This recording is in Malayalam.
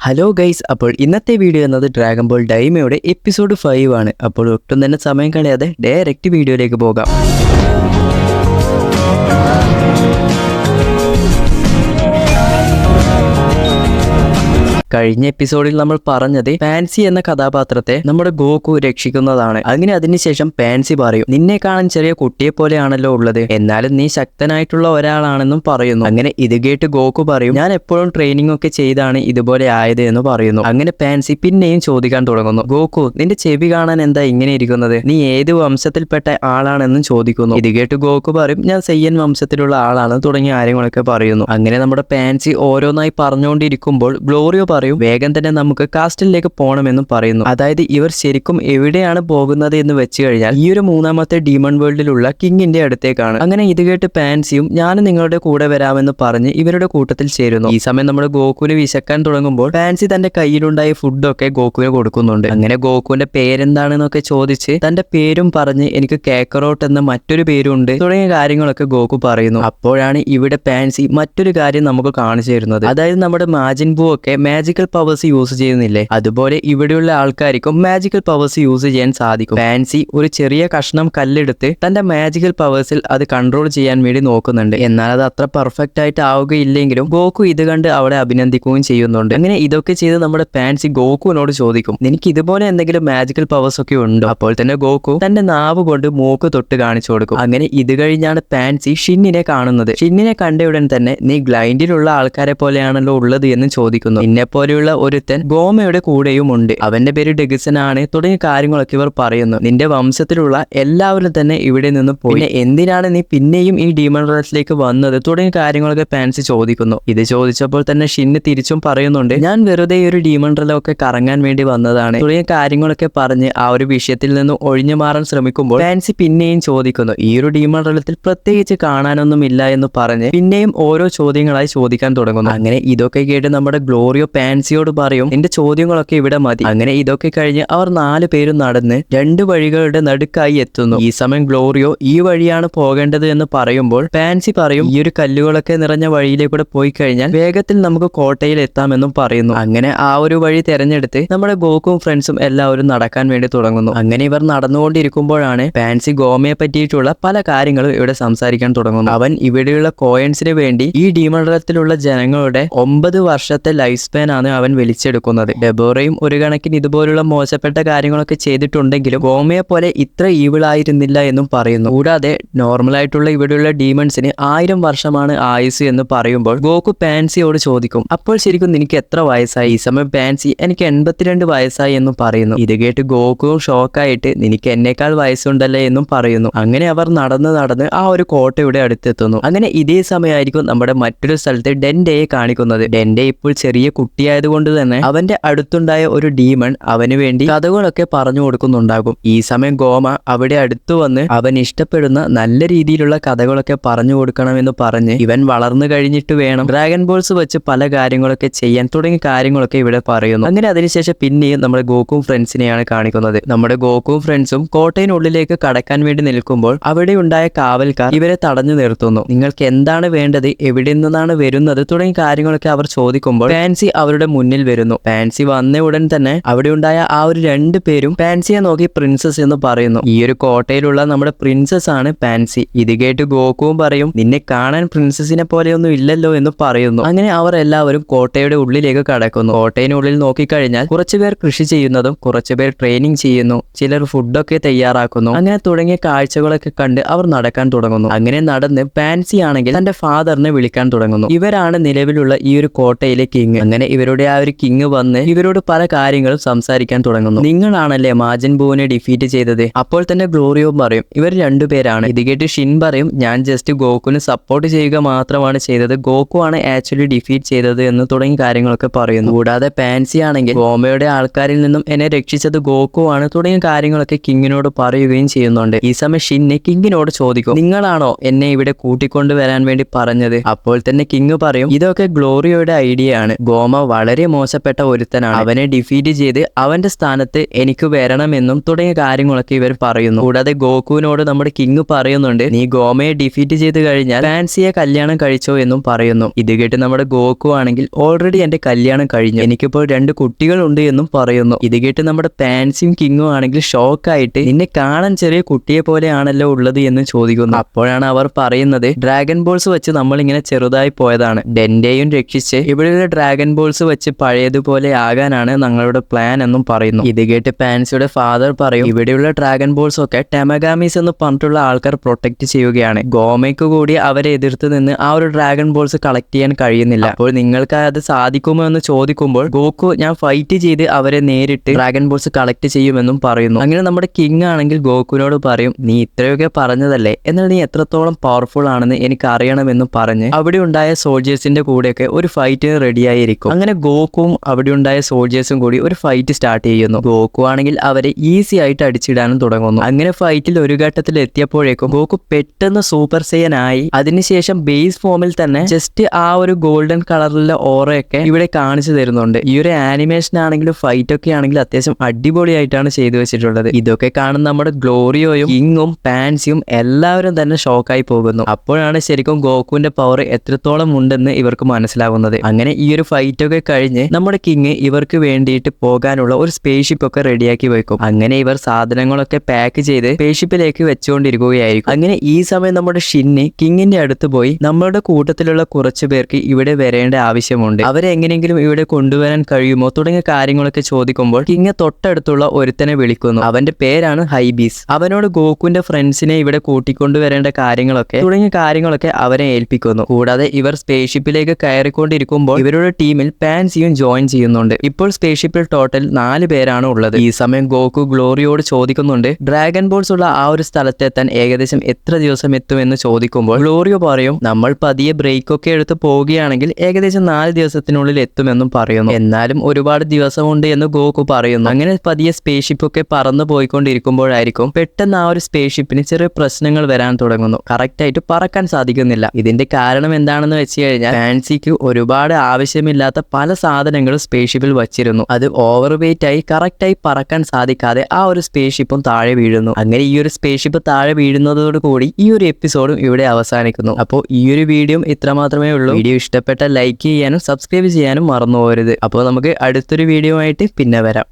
ഹലോ ഗൈസ്, അപ്പോൾ ഇന്നത്തെ വീഡിയോ എന്നത് ഡ്രാഗൺ ബോൾ ഡൈമയുടെ എപ്പിസോഡ് 5 ആണ്. അപ്പോൾ ഒട്ടും തന്നെ സമയം കളയാതെ ഡയറക്റ്റ് വീഡിയോയിലേക്ക് പോകാം. കഴിഞ്ഞ എപ്പിസോഡിൽ നമ്മൾ പറഞ്ഞത് പാൻസി എന്ന കഥാപാത്രത്തെ നമ്മുടെ ഗോക്കു രക്ഷിക്കുന്നതാണ്. അങ്ങനെ അതിനുശേഷം പാൻസി പറയും, നിന്നെ കാണാൻ ചെറിയ കുട്ടിയെ പോലെയാണല്ലോ ഉള്ളത്, എന്നാലും നീ ശക്തനായിട്ടുള്ള ഒരാളാണെന്നും പറയുന്നു. അങ്ങനെ ഇത് കേട്ട് ഗോക്കു പറയും, ഞാൻ എപ്പോഴും ട്രെയിനിങ് ഒക്കെ ചെയ്താണ് ഇതുപോലെ ആയത് എന്ന് പറയുന്നു. അങ്ങനെ പാൻസി പിന്നെയും ചോദിക്കാൻ തുടങ്ങുന്നു, ഗോക്കു നിന്റെ ചെവി കാണാൻ എന്താ ഇങ്ങനെ ഇരിക്കുന്നത്, നീ ഏത് വംശത്തിൽപ്പെട്ട ആളാണെന്നും ചോദിക്കുന്നു. ഇത് കേട്ട് ഗോക്കു പറയും, ഞാൻ സെയ്യൻ വംശത്തിലുള്ള ആളാണ് തുടങ്ങിയ കാര്യങ്ങളൊക്കെ പറയുന്നു. അങ്ങനെ നമ്മുടെ പാൻസി ഓരോന്നായി പറഞ്ഞുകൊണ്ടിരിക്കുമ്പോൾ ഗ്ലോറിയോ പറയും, വേഗം തന്നെ നമുക്ക് കാസ്റ്റലിലേക്ക് പോകണമെന്നും പറയുന്നു. അതായത് ഇവർ ശരിക്കും എവിടെയാണ് പോകുന്നത് എന്ന് വെച്ച് കഴിഞ്ഞാൽ ഈ ഒരു മൂന്നാമത്തെ ഡീമൺ വേൾഡിലുള്ള കിങ്ങിന്റെ അടുത്തേക്കാണ്. അങ്ങനെ ഇത് കേട്ട് പാൻസിയും ഞാനും നിങ്ങളുടെ കൂടെ വരാമെന്ന് പറഞ്ഞ് ഇവരുടെ കൂട്ടത്തിൽ ചേരുന്നു. ഈ സമയം നമ്മുടെ ഗോകുവിന് വിശക്കാൻ തുടങ്ങുമ്പോൾ പാൻസി തന്റെ കയ്യിലുണ്ടായ ഫുഡൊക്കെ ഗോകുവിന് കൊടുക്കുന്നുണ്ട്. അങ്ങനെ ഗോകുവിന്റെ പേരെന്താണെന്നൊക്കെ ചോദിച്ച് തന്റെ പേരും പറഞ്ഞ് എനിക്ക് കാക്കറോട്ട് എന്ന മറ്റൊരു പേരുണ്ട് തുടങ്ങിയ കാര്യങ്ങളൊക്കെ ഗോകു പറയുന്നു. അപ്പോഴാണ് ഇവിടെ പാൻസി മറ്റൊരു കാര്യം നമുക്ക് കാണിച്ചു തരുന്നത്. അതായത് നമ്മുടെ മാജിൻ ബൂ ഒക്കെ മാജിക്കൽ പവേഴ്സ് യൂസ് ചെയ്യുന്നില്ലേ, അതുപോലെ ഇവിടെയുള്ള ആൾക്കാർക്കും മാജിക്കൽ പവേഴ്സ് യൂസ് ചെയ്യാൻ സാധിക്കും. പാൻസി ഒരു ചെറിയ കഷ്ണം കല്ലെടുത്ത് തന്റെ മാജിക്കൽ പവേഴ്സിൽ അത് കൺട്രോൾ ചെയ്യാൻ വേണ്ടി നോക്കുന്നുണ്ട്. എന്നാൽ അത് അത്ര പെർഫെക്റ്റ് ആയിട്ട് ആവുകയില്ലെങ്കിലും ഗോകു ഇത് കണ്ട് അവിടെ അഭിനന്ദിക്കുകയും ചെയ്യുന്നുണ്ട്. അങ്ങനെ ഇതൊക്കെ ചെയ്ത് നമ്മുടെ പാൻസി ഗോകുവിനോട് ചോദിക്കും, നിനക്ക് ഇതുപോലെ എന്തെങ്കിലും മാജിക്കൽ പവേഴ്സ് ഒക്കെ ഉണ്ടോ? അപ്പോൾ തന്നെ ഗോകു തന്റെ നാവ് കൊണ്ട് മൂക്ക് തൊട്ട് കാണിച്ചു കൊടുക്കും. അങ്ങനെ ഇത് കഴിഞ്ഞാണ് പാൻസി ഷിന്നിനെ കാണുന്നത്. ഷിന്നിനെ കണ്ടയുടൻ തന്നെ നീ ഗ്ലൈൻഡിലുള്ള ആൾക്കാരെ പോലെയാണല്ലോ ഉള്ളത് എന്ന് ചോദിക്കുന്നു. പോലെയുള്ള ഒരുത്തൻ ഗോമയുടെ കൂടെയും ഉണ്ട്, അവന്റെ പേര് ഡെഗസൻ ആണ് തുടങ്ങിയ കാര്യങ്ങളൊക്കെ ഇവർ പറയുന്നു. നിന്റെ വംശത്തിലുള്ള എല്ലാവരും തന്നെ ഇവിടെ നിന്ന് പോയി, പിന്നെ എന്തിനാണ് നീ പിന്നെയും ഈ ഡീമൺ റേസിലേക്ക് വന്നത് തുടങ്ങിയ കാര്യങ്ങളൊക്കെ പാൻസി ചോദിക്കുന്നു. ഇത് ചോദിച്ചപ്പോൾ തന്നെ ഷിന്ന് തിരിച്ചും പറയുന്നുണ്ട്, ഞാൻ വെറുതെ ഒരു ഡീമൺ റേലൊക്കെ കറങ്ങാൻ വേണ്ടി വന്നതാണ് തുടങ്ങിയ കാര്യങ്ങളൊക്കെ പറഞ്ഞ് ആ ഒരു വിഷയത്തിൽ നിന്ന് ഒഴിഞ്ഞു മാറാൻ ശ്രമിക്കുമ്പോൾ പാൻസി പിന്നെയും ചോദിക്കുന്നു, ഈ ഒരു ഡീമൺ റേലത്തിൽ പ്രത്യേകിച്ച് കാണാനൊന്നും ഇല്ല എന്ന് പറഞ്ഞ് പിന്നെയും ഓരോ ചോദ്യങ്ങളായി ചോദിക്കാൻ തുടങ്ങുന്നു. അങ്ങനെ ഇതൊക്കെ കേട്ട് നമ്മുടെ ഗ്ലോറിയോ പാൻസിയോട് പറയും, എന്റെ ചോദ്യങ്ങളൊക്കെ ഇവിടെ മതി. അങ്ങനെ ഇതൊക്കെ കഴിഞ്ഞ് അവർ 4 പേരും നടന്ന് 2 വഴികളുടെ നടുക്കായി എത്തുന്നു. ഈ സമയം ഗ്ലോറിയോ ഈ വഴിയാണ് പോകേണ്ടത് എന്ന് പറയുമ്പോൾ പാൻസി പറയും, ഈ ഒരു കല്ലുകളൊക്കെ നിറഞ്ഞ വഴിയിലേക്കൂടെ പോയി കഴിഞ്ഞാൽ വേഗത്തിൽ നമുക്ക് കോട്ടയിൽ എത്താമെന്നും പറയുന്നു. അങ്ങനെ ആ ഒരു വഴി തെരഞ്ഞെടുത്ത് നമ്മുടെ ഗോകുവും ഫ്രണ്ട്സും എല്ലാവരും നടക്കാൻ വേണ്ടി തുടങ്ങുന്നു. അങ്ങനെ ഇവർ നടന്നുകൊണ്ടിരിക്കുമ്പോഴാണ് പാൻസി ഗോമയെ പറ്റിയിട്ടുള്ള പല കാര്യങ്ങളും ഇവിടെ സംസാരിക്കാൻ തുടങ്ങുന്നു. അവൻ ഇവിടെയുള്ള കോയിൻസിന് വേണ്ടി ഈ ഡീമണ്ടലത്തിലുള്ള ജനങ്ങളുടെ 9 വർഷത്തെ ലൈഫ് സ്പാൻ ആണ് അവൻ വലിച്ചെടുക്കുന്നത്. ഡെബോറയും ഒരു കണക്കിന് ഇതുപോലുള്ള മോശപ്പെട്ട കാര്യങ്ങളൊക്കെ ചെയ്തിട്ടുണ്ടെങ്കിലും ഗോമയെ പോലെ ഇത്ര ഈവിൾ ആയിരുന്നില്ല എന്നും പറയുന്നു. കൂടാതെ നോർമൽ ആയിട്ടുള്ള ഇവിടെയുള്ള ഡീമൺസിന് 1000 വർഷമാണ് ആയുസ് എന്ന് പറയുമ്പോൾ ഗോകു പാൻസിയോട് ചോദിക്കും, അപ്പോൾ ശരിക്കും നിനക്ക് എത്ര വയസ്സായി? ഈ സമയം പാൻസി എനിക്ക് 82 വയസ്സായി എന്നും പറയുന്നു. ഇത് കേട്ട് ഗോകുവും ഷോക്കായിട്ട് നിനക്ക് എന്നേക്കാൾ വയസ്സുണ്ടല്ലേ എന്നും പറയുന്നു. അങ്ങനെ അവർ നടന്ന് ആ ഒരു കോട്ടയുടെ അടുത്തെത്തുന്നു. അങ്ങനെ ഇതേ സമയമായിരിക്കും നമ്മുടെ മറ്റൊരു സ്ഥലത്ത് ഡെൻഡയെ കാണിക്കുന്നത്. ഡെൻഡെ ഇപ്പോൾ ചെറിയ കുട്ടിയായതുകൊണ്ട് തന്നെ അവന്റെ അടുത്തുണ്ടായ ഒരു ഡീമൺ അവന് വേണ്ടി കഥകളൊക്കെ പറഞ്ഞു കൊടുക്കുന്നുണ്ടാകും. ഈ സമയം ഗോമ അവിടെ അടുത്തു വന്ന് അവൻ ഇഷ്ടപ്പെടുന്ന നല്ല രീതിയിലുള്ള കഥകളൊക്കെ പറഞ്ഞു കൊടുക്കണമെന്ന് പറഞ്ഞ് ഇവൻ വളർന്നു കഴിഞ്ഞിട്ട് വേണം ഡ്രാഗൺ ബോൾസ് വെച്ച് പല കാര്യങ്ങളൊക്കെ ചെയ്യാൻ തുടങ്ങിയ കാര്യങ്ങളൊക്കെ ഇവിടെ പറയുന്നു. അങ്ങനെ അതിനുശേഷം പിന്നെയും നമ്മുടെ ഗോകുവും ഫ്രണ്ട്സിനെയാണ് കാണിക്കുന്നത്. നമ്മുടെ ഗോകുവും ഫ്രണ്ട്സും കോട്ടയിനുള്ളിലേക്ക് കടക്കാൻ വേണ്ടി നിൽക്കുമ്പോൾ അവിടെ ഉണ്ടായ കാവൽക്കാർ ഇവരെ തടഞ്ഞു നിർത്തുന്നു. നിങ്ങൾക്ക് എന്താണ് വേണ്ടത്, എവിടെ നിന്നാണ് വരുന്നത് തുടങ്ങിയ കാര്യങ്ങളൊക്കെ അവർ ചോദിക്കുമ്പോൾ പാൻസി അവരുടെ മുന്നിൽ വരുന്നു. പാൻസി വന്ന ഉടൻ തന്നെ അവിടെ ഉണ്ടായ ആ ഒരു 2 പേരും പാൻസിയെ നോക്കി പ്രിൻസസ് എന്ന് പറയുന്നു. ഈ ഒരു കോട്ടയിലുള്ള നമ്മുടെ പ്രിൻസസ് ആണ് പാൻസി. ഇത് കേട്ട് ഗോകുവും പറയും, നിന്നെ കാണാൻ പ്രിൻസസിനെ പോലെയൊന്നും ഇല്ലല്ലോ എന്ന് പറയുന്നു. അങ്ങനെ അവർ എല്ലാവരും കോട്ടയുടെ ഉള്ളിലേക്ക് കടക്കുന്നു. കോട്ടയിനുള്ളിൽ നോക്കിക്കഴിഞ്ഞാൽ കുറച്ചുപേർ കൃഷി ചെയ്യുന്നതും കുറച്ചുപേർ ട്രെയിനിങ് ചെയ്യുന്നു, ചിലർ ഫുഡൊക്കെ തയ്യാറാക്കുന്നു. അങ്ങനെ തുടങ്ങിയ കാഴ്ചകളൊക്കെ കണ്ട് അവർ നടക്കാൻ തുടങ്ങുന്നു. അങ്ങനെ നടന്ന് പാൻസി ആണെങ്കിൽ തന്റെ ഫാദറിനെ വിളിക്കാൻ തുടങ്ങുന്നു. ഇവരാണ് നിലവിലുള്ള ഈ ഒരു കോട്ടയിലെ കിങ്. അങ്ങനെ ഇവരുടെ ആ ഒരു കിങ് വന്ന് ഇവരോട് പല കാര്യങ്ങളും സംസാരിക്കാൻ തുടങ്ങുന്നു. നിങ്ങളാണല്ലേ മാജിൻ ബൂവിനെ ഡിഫീറ്റ് ചെയ്തത്? അപ്പോൾ തന്നെ ഗ്ലോറിയോ പറയും, ഇവർ 2 പേരാണ്. ഇത് കേട്ട് ഷിൻ പറയും, ഞാൻ ജസ്റ്റ് ഗോകുവിന് സപ്പോർട്ട് ചെയ്യുക മാത്രമാണ് ചെയ്തത്, ഗോകു ആണ് ആക്ച്വലി ഡിഫീറ്റ് ചെയ്തത് എന്ന് തുടങ്ങിയ കാര്യങ്ങളൊക്കെ പറയുന്നു. കൂടാതെ പാൻസി ആണെങ്കിൽ ഗോമയുടെ ആൾക്കാരിൽ നിന്നും എന്നെ രക്ഷിച്ചത് ഗോകു ആണ് തുടങ്ങിയ കാര്യങ്ങളൊക്കെ കിങ്ങിനോട് പറയുകയും ചെയ്യുന്നുണ്ട്. ഈ സമയം ഷിന്ന് കിങ്ങിനോട് ചോദിക്കും, നിങ്ങളാണോ എന്നെ ഇവിടെ കൂട്ടിക്കൊണ്ടുവരാൻ വേണ്ടി പറഞ്ഞത്? അപ്പോൾ തന്നെ കിങ് പറയും, ഇതൊക്കെ ഗ്ലോറിയോയുടെ ഐഡിയ ആണ്, ഗോമ വളരെ മോശപ്പെട്ട ഒരുത്തനാണ്, അവനെ ഡിഫീറ്റ് ചെയ്ത് അവന്റെ സ്ഥാനത്ത് എനിക്ക് വരണമെന്നും തുടങ്ങിയ കാര്യങ്ങളൊക്കെ ഇവർ പറയുന്നു. കൂടാതെ ഗോകുവിനോട് നമ്മുടെ കിങ് പറയുന്നുണ്ട്, നീ ഗോമയെ ഡിഫീറ്റ് ചെയ്ത് കഴിഞ്ഞാൽ ഫാൻസിയെ കല്യാണം കഴിച്ചോ എന്നും പറയുന്നു. ഇത് കേട്ട് നമ്മുടെ ഗോകു ആണെങ്കിൽ ഓൾറെഡി എന്റെ കല്യാണം കഴിഞ്ഞു, എനിക്കിപ്പോൾ 2 കുട്ടികളുണ്ട് എന്നും പറയുന്നു. ഇത് കേട്ട് നമ്മുടെ ഫാൻസിയും കിങ്ങും ആണെങ്കിൽ ഷോക്കായിട്ട് നിന്നെ കാണാൻ ചെറിയ കുട്ടിയെ പോലെയാണല്ലോ ഉള്ളത് എന്ന് ചോദിക്കുന്നു. അപ്പോഴാണ് അവർ പറയുന്നത്, ഡ്രാഗൺ ബോൾസ് വെച്ച് നമ്മൾ ഇങ്ങനെ ചെറുതായി പോയതാണ്, ഡെന്റെയും രക്ഷിച്ച് ഇവിടെയുള്ള ഡ്രാഗൺ ബോൾസ് വെച്ച് പഴയതുപോലെ ആകാനാണ് ഞങ്ങളുടെ പ്ലാൻ എന്നും പറയുന്നു. ഇത് കേട്ട് ഫാൻസിയുടെ ഫാദർ പറയും, ഇവിടെയുള്ള ഡ്രാഗൺ ബോൾസ് ഒക്കെ ടെമഗാമീസ് എന്ന് പറഞ്ഞിട്ടുള്ള ആൾക്കാർ പ്രൊട്ടക്ട് ചെയ്യുകയാണ്, ഗോമയ്ക്ക് കൂടി അവരെ എതിർത്ത് നിന്ന് ആ ഒരു ഡ്രാഗൺ ബോൾസ് കളക്ട് ചെയ്യാൻ കഴിയുന്നില്ല, അപ്പോൾ നിങ്ങൾക്ക് അത് സാധിക്കുമോ എന്ന് ചോദിക്കുമ്പോൾ ഗോകു ഞാൻ ഫൈറ്റ് ചെയ്ത് അവരെ നേരിട്ട് ഡ്രാഗൺ ബോൾസ് കളക്ട് ചെയ്യുമെന്നും പറയുന്നു. അങ്ങനെ നമ്മുടെ കിങ് ആണെങ്കിൽ ഗോകുവിനോട് പറയും, നീ ഇത്രയൊക്കെ പറഞ്ഞതല്ലേ, എന്നാൽ നീ എത്രത്തോളം പവർഫുൾ ആണെന്ന് എനിക്ക് അറിയണമെന്നും പറഞ്ഞ് അവിടെ ഉണ്ടായ സോൾജേഴ്സിന്റെ കൂടെയൊക്കെ ഒരു ഫൈറ്റിന് റെഡിയായിരിക്കും. അങ്ങനെ ഗോകുവും അവിടെ ഉണ്ടായ സോൾജേഴ്സും കൂടി ഒരു ഫൈറ്റ് സ്റ്റാർട്ട് ചെയ്യുന്നു. ഗോകു ആണെങ്കിൽ അവരെ ഈസി ആയിട്ട് അടിച്ചിടാനും തുടങ്ങുന്നു. അങ്ങനെ ഫൈറ്റിൽ ഒരു ഘട്ടത്തിൽ എത്തിയപ്പോഴേക്കും ഗോകു പെട്ടെന്ന് സൂപ്പർ സൈയൻ ആയി. അതിനുശേഷം ബേസ് ഫോമിൽ തന്നെ ജസ്റ്റ് ആ ഒരു ഗോൾഡൻ കളറിലെ ഓറയൊക്കെ ഇവിടെ കാണിച്ചു തരുന്നുണ്ട്. ഈ ഒരു ആനിമേഷൻ ആണെങ്കിലും ഫൈറ്റ് ഒക്കെ ആണെങ്കിലും അത്യാവശ്യം അടിപൊളിയായിട്ടാണ് ചെയ്തു വെച്ചിട്ടുള്ളത്. ഇതൊക്കെ കാണുന്ന നമ്മുടെ ഗ്ലോറിയോയും കിങ്ങും പാൻസിയും എല്ലാവരും തന്നെ ഷോക്കായി പോകുന്നു. അപ്പോഴാണ് ശരിക്കും ഗോകുവിന്റെ പവർ എത്രത്തോളം ഉണ്ടെന്ന് ഇവർക്ക് മനസ്സിലാവുന്നത്. അങ്ങനെ ഈ ഒരു ഫൈറ്റ് ഒക്കെ കഴിഞ്ഞ് നമ്മുടെ കിങ് ഇവർക്ക് വേണ്ടിയിട്ട് പോകാനുള്ള ഒരു സ്പേസ്ഷിപ്പ് ഒക്കെ റെഡിയാക്കി വെക്കും. അങ്ങനെ ഇവർ സാധനങ്ങളൊക്കെ പാക്ക് ചെയ്ത് സ്പേസ്ഷിപ്പിലേക്ക് വെച്ചുകൊണ്ടിരിക്കുകയായിരിക്കും. അങ്ങനെ ഈ സമയം നമ്മുടെ ഷിന്ന് കിങ്ങിന്റെ അടുത്ത് പോയി, നമ്മളുടെ കൂട്ടത്തിലുള്ള കുറച്ചു പേർക്ക് ഇവിടെ വരേണ്ട ആവശ്യമുണ്ട്, അവരെ എങ്ങനെയെങ്കിലും ഇവിടെ കൊണ്ടുവരാൻ കഴിയുമോ തുടങ്ങിയ കാര്യങ്ങളൊക്കെ ചോദിക്കുമ്പോൾ കിങ് തൊട്ടടുത്തുള്ള ഒരുത്തനെ വിളിക്കുന്നു. അവന്റെ പേരാണ് ഹൈബീസ്. അവനോട് ഗോകുവിന്റെ ഫ്രണ്ട്സിനെ ഇവിടെ കൂട്ടിക്കൊണ്ടുവരേണ്ട തുടങ്ങിയ കാര്യങ്ങളൊക്കെ അവരെ ഏൽപ്പിക്കുന്നു. കൂടാതെ ഇവർ സ്പേസ്ഷിപ്പിലേക്ക് കയറിക്കൊണ്ടിരിക്കുമ്പോൾ ഇവരുടെ ടീമിൽ പാൻസിയും ജോയിൻ ചെയ്യുന്നുണ്ട്. ഇപ്പോൾ സ്പേസ്ഷിപ്പിൽ ടോട്ടൽ 4 പേരാണ് ഉള്ളത്. ഈ സമയം ഗോകു ഗ്ലോറിയോട് ചോദിക്കുന്നുണ്ട്, ഡ്രാഗൺ ബോൾസ് ഉള്ള ആ ഒരു സ്ഥലത്തെത്താൻ ഏകദേശം എത്ര ദിവസം എത്തുമെന്ന് ചോദിക്കുമ്പോൾ ഗ്ലോറിയോ പറയും, നമ്മൾ പതിയെ ബ്രേക്ക് ഒക്കെ എടുത്ത് പോവുകയാണെങ്കിൽ ഏകദേശം 4 ദിവസത്തിനുള്ളിൽ എത്തുമെന്നും പറയുന്നു. എന്നാലും ഒരുപാട് ദിവസമുണ്ട് എന്ന് ഗോകു പറയുന്നു. അങ്ങനെ പതിയെ സ്പേസ്ഷിപ്പ് ഒക്കെ പറന്നു പോയിക്കൊണ്ടിരിക്കുമ്പോഴായിരിക്കും പെട്ടെന്ന് ആ ഒരു സ്പേസ്ഷിപ്പിന് ചെറിയ പ്രശ്നങ്ങൾ വരാൻ തുടങ്ങുന്നു. കറക്റ്റ് ആയിട്ട് പറക്കാൻ സാധിക്കുന്നില്ല. ഇതിന്റെ കാരണം എന്താണെന്ന് വെച്ച് കഴിഞ്ഞാൽ ഫാൻസിക്ക് ഒരുപാട് ആവശ്യമില്ലാത്ത പല സാധനങ്ങളും സ്പേസ്ഷിപ്പിൽ വച്ചിരുന്നു. അത് ഓവർ വെയിറ്റ് ആയി കറക്റ്റായി പറക്കാൻ സാധിക്കാതെ ആ ഒരു സ്പേസ്ഷിപ്പും താഴെ വീഴുന്നു. അങ്ങനെ ഈ ഒരു സ്പേസ്ഷിപ്പ് താഴെ വീഴുന്നതോടുകൂടി ഈ ഒരു എപ്പിസോഡും ഇവിടെ അവസാനിക്കുന്നു. അപ്പോൾ ഈ ഒരു വീഡിയോ ഇത്ര മാത്രമേ ഉള്ളൂ. വീഡിയോ ഇഷ്ടപ്പെട്ട ലൈക്ക് ചെയ്യാനും സബ്സ്ക്രൈബ് ചെയ്യാനും മറന്നു പോകരുത്. അപ്പോൾ നമുക്ക് അടുത്തൊരു വീഡിയോ ആയിട്ട് പിന്നെ വരാം.